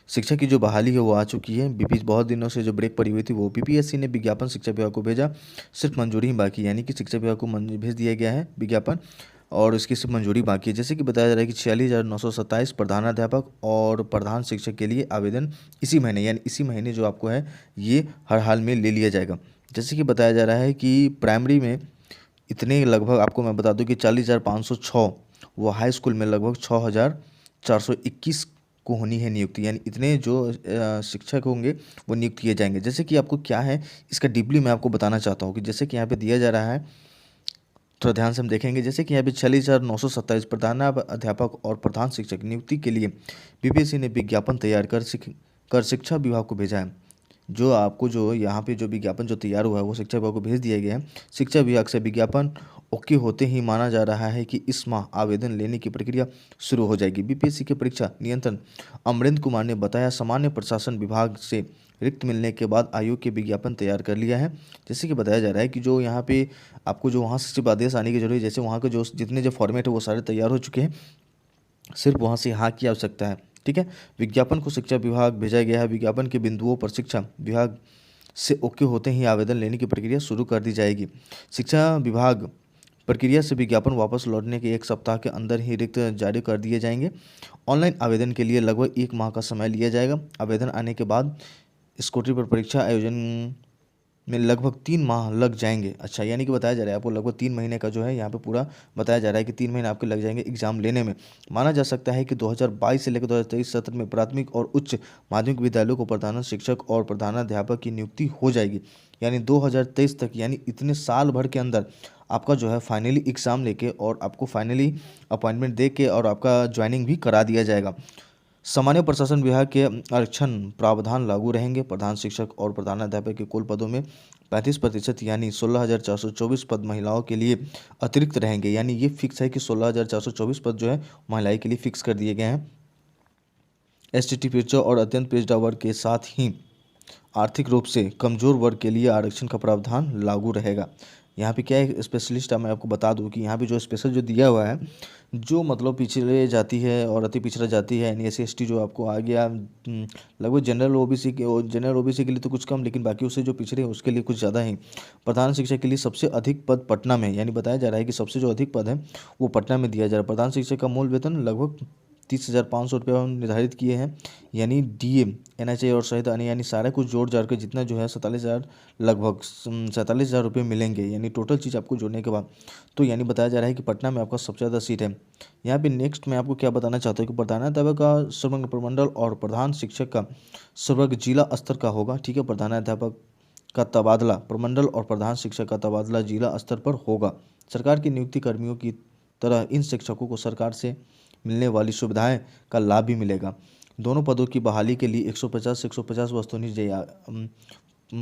शिक्षा की जो बहाली है वो आ चुकी है। बीपी बहुत दिनों से जो ब्रेक पड़ी हुई थी वो बीपीएससी ने विज्ञापन शिक्षा विभाग को भेजा, सिर्फ मंजूरी ही बाकी है, यानी कि शिक्षा विभाग को भेज दिया गया है विज्ञापन और इसकी सिर्फ मंजूरी बाकी है। जैसे कि बताया जा रहा है कि 46,927 प्रधानाध्यापक और प्रधान शिक्षक के लिए आवेदन इसी महीने, यानी इसी महीने जो आपको है ये हर हाल में ले लिया जाएगा। जैसे कि बताया जा रहा है कि प्राइमरी में इतने लगभग आपको मैं बता दूं कि 40,506, वो हाई स्कूल में लगभग 6,421 को होनी है नियुक्ति, यानी इतने जो शिक्षक होंगे वो नियुक्त किए जाएंगे। जैसे कि आपको क्या है इसका डीपली मैं आपको बताना चाहता हूँ कि जैसे कि यहाँ पे दिया जा रहा है, थोड़ा ध्यान से हम देखेंगे। जैसे कि यहाँ पे 46,927 प्रधानाध्यापक और प्रधान शिक्षक नियुक्ति के लिए बीपीएससी ने विज्ञापन तैयार कर शिक्षा विभाग को भेजा है। जो आपको जो यहाँ पे जो विज्ञापन जो तैयार हुआ है वो शिक्षा विभाग को भेज दिया गया है। शिक्षा विभाग से विज्ञापन ओके होते ही माना जा रहा है कि इस माह आवेदन लेने की प्रक्रिया शुरू हो जाएगी। बीपीएससी के परीक्षा नियंत्रण अमरेंद्र कुमार ने बताया, सामान्य प्रशासन विभाग से रिक्त मिलने के बाद आयोग के विज्ञापन तैयार कर लिया है। जैसे कि बताया जा रहा है कि जो यहाँ पे आपको जो वहाँ से सिर्फ आदेश आने की जरूरत है, जैसे वहाँ के जो जितने जो फॉर्मेट है वो सारे तैयार हो चुके हैं, सिर्फ वहाँ से हाँ की आवश्यकता है। ठीक है, विज्ञापन को शिक्षा विभाग भेजा गया है। विज्ञापन के बिंदुओं पर शिक्षा विभाग से ओके होते ही आवेदन लेने की प्रक्रिया शुरू कर दी जाएगी। शिक्षा विभाग प्रक्रिया से विज्ञापन वापस लौटने के 1 सप्ताह के अंदर ही रिक्त जारी कर दिए जाएंगे। ऑनलाइन आवेदन के लिए लगभग 1 माह का समय लिया जाएगा। आवेदन आने के बाद स्कूटी पर परीक्षा आयोजन में लगभग 3 माह लग जाएंगे। अच्छा, यानी कि बताया जा रहा है आपको लगभग 3 महीने का जो है यहाँ पे पूरा बताया जा रहा है कि 3 महीने आपके लग जाएंगे एग्जाम लेने में। माना जा सकता है कि 2022 से लेकर 2023 सत्र में प्राथमिक और उच्च माध्यमिक विद्यालयों को प्रधान शिक्षक और प्रधानाध्यापक की नियुक्ति हो जाएगी, यानी 2023 तक, यानी इतने साल भर के अंदर आपका जो है फाइनली एग्ज़ाम लेके और आपको फाइनली अपॉइंटमेंट दे के और आपका ज्वाइनिंग भी करा दिया जाएगा। सामान्य प्रशासन विभाग के आरक्षण प्रावधान लागू रहेंगे। प्रधान शिक्षक और प्रधानाध्यापक के कुल पदों में 35% यानी 16,424 पद महिलाओं के लिए अतिरिक्त रहेंगे, यानी ये फिक्स है कि 16,424 पद जो है महिलाएं के लिए फिक्स कर दिए गए हैं। एसटी पिछड़ा और अत्यंत पिछड़ा वर्ग के साथ ही आर्थिक रूप से कमजोर वर्ग के लिए आरक्षण का प्रावधान लागू रहेगा। यहाँ पे क्या है स्पेशलिस्ट मैं आपको बता दूँ कि यहाँ पे जो स्पेशल जो दिया हुआ है, जो मतलब पिछड़े जाति है और अति पिछड़ा जाति है, यानी SC जो आपको आ गया लगभग जनरल ओबीसी के लिए तो कुछ कम, लेकिन बाकी उससे जो पिछड़े हैं उसके लिए कुछ ज़्यादा ही। प्रधान शिक्षक के लिए सबसे अधिक पद पटना में, यानी बताया जा रहा है कि सबसे जो अधिक पद है वो पटना में दिया जा रहा है। प्रधान शिक्षक का मूल वेतन लगभग 30,500 रुपये निर्धारित किए हैं, यानी DA NHI और सहित अन्य यानी सारा कुछ जोड़ जाड़ कर जितना जो है 47,000 लगभग 47,000 रुपये मिलेंगे, यानी टोटल चीज़ आपको जोड़ने के बाद। तो यानी बताया जा रहा है कि पटना में आपका सबसे ज़्यादा सीट है। यहाँ पे नेक्स्ट मैं आपको क्या बताना चाहता हूँ कि प्रधानाध्यापक का समग्र प्रमंडल और प्रधान शिक्षक का समग्र जिला स्तर का होगा। ठीक है, प्रधानाध्यापक का तबादला प्रमंडल और प्रधान शिक्षक का तबादला जिला स्तर पर होगा। सरकार की नियुक्ति कर्मियों की तरह इन शिक्षकों को सरकार से मिलने वाली सुविधाएं का लाभ भी मिलेगा। दोनों पदों की बहाली के लिए 150 से 150 वस्तुनिष्ठ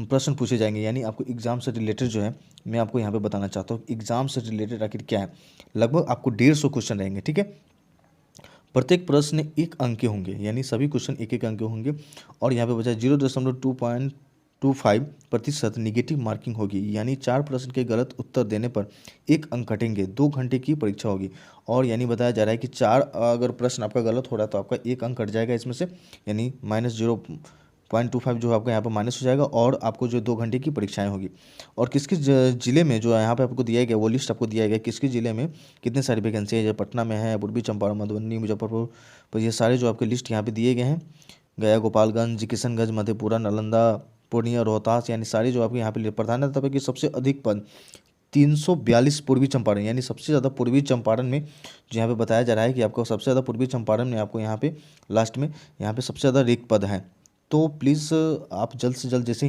प्रश्न पूछे जाएंगे, यानी आपको एग्जाम से रिलेटेड जो है मैं आपको यहाँ पे बताना चाहता हूँ एग्जाम से रिलेटेड आखिर क्या है। लगभग आपको 150 क्वेश्चन रहेंगे। ठीक है, प्रत्येक प्रश्न 1 अंक के होंगे, यानी सभी क्वेश्चन 1 अंक के होंगे। और यहाँ पे बचा 0.25% निगेटिव मार्किंग होगी, यानी 4 प्रश्न के गलत उत्तर देने पर 1 अंक कटेंगे। 2 घंटे की परीक्षा होगी और यानी बताया जा रहा है कि 4 अगर प्रश्न आपका गलत हो रहा है तो आपका 1 अंक कट जाएगा इसमें से, यानी -0.25 जो आपका यहाँ पर माइनस हो जाएगा और आपको जो 2 घंटे की परीक्षाएं होगी। और किस किस जिले में जो यहाँ पे आपको दिया गया वो लिस्ट आपको दिया गया किस किस जिले में कितने सारी वैकेंसी है, जैसे पटना में है, पूर्वी चंपारण, मधुबनी, मुजफ्फरपुर, तो ये सारे जो आपके लिस्ट यहाँ पे दिए गए हैं। गया, गोपालगंज, किशनगंज, मधेपुरा, नालंदा, पूर्णिया, रोहतास, यानी सारे जो आपके यहाँ पे प्रधानाध्यापक की सबसे अधिक पद 342 पूर्वी चंपारण, यानी सबसे ज़्यादा पूर्वी चंपारण में जो यहाँ पे बताया जा रहा है कि आपको सबसे ज़्यादा पूर्वी चंपारण में आपको यहाँ पे लास्ट में यहाँ पे सबसे ज़्यादा रिक्त पद हैं। तो प्लीज़ आप जल्द से जल्द जैसे